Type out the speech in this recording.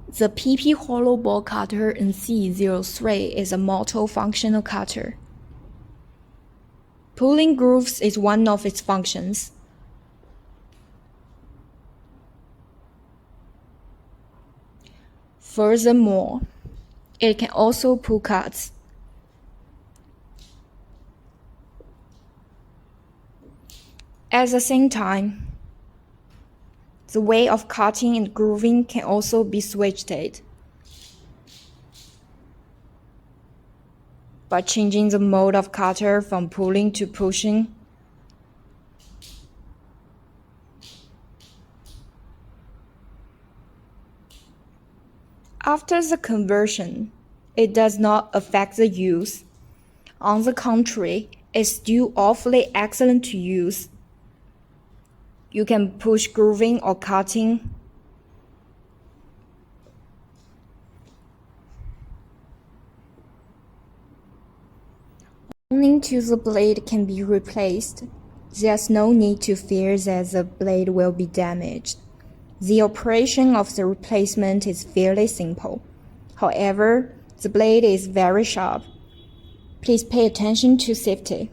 The PP hollow ball cutter in C03 is a multifunctional cutter. Pulling grooves is one of its functions. Furthermore, it can also pull cuts. At the same time, the way of cutting and grooving can also be switched by changing the mode of cutter from pulling to pushing. After the conversion, it does not affect the use. On the contrary, it's still awfully excellent to use. You can push grooving or cutting. Only till the blade can be replaced. There's no need to fear that the blade will be damaged. The operation of the replacement is fairly simple. However, the blade is very sharp. Please pay attention to safety.